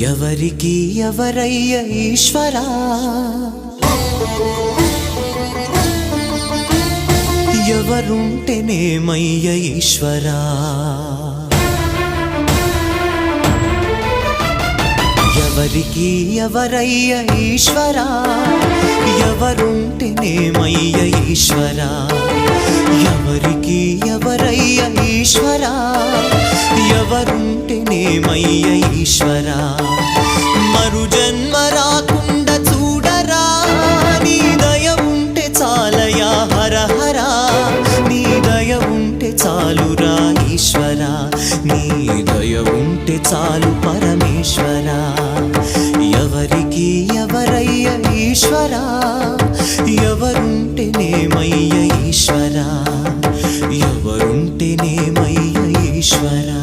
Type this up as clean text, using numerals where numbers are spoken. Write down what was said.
ఎవరికి ఎవరయ్య ఈశ్వరా, ఎవరుంటేనేమయ్య ఈశ్వరా, ఎవరికి ఎవరయ్య ఈశ్వరా, ఎవరుంటేనేమయ్య ఈశ్వరా, ఎవరికి ఎవరయ్య ఈశ్వరా, ఎవరుంటేనేమయ్య ఈశ్వరా. మరు జన్మ రాకుండా చూడరా, నీ దయ ఉంటే చాలయా హర హరా, నీ దయ ఉంటే చాలురా ఈశ్వరా, నీ దయ ఉంటే చాలు పరమేశ్వరా. ఎవరికి ఎవరయ్య ఈశ్వరా, ఎవరుంటేనేమయ్య ఈశ్వరా, ఎవరుంటేనేమయ్య ఈశ్వరా.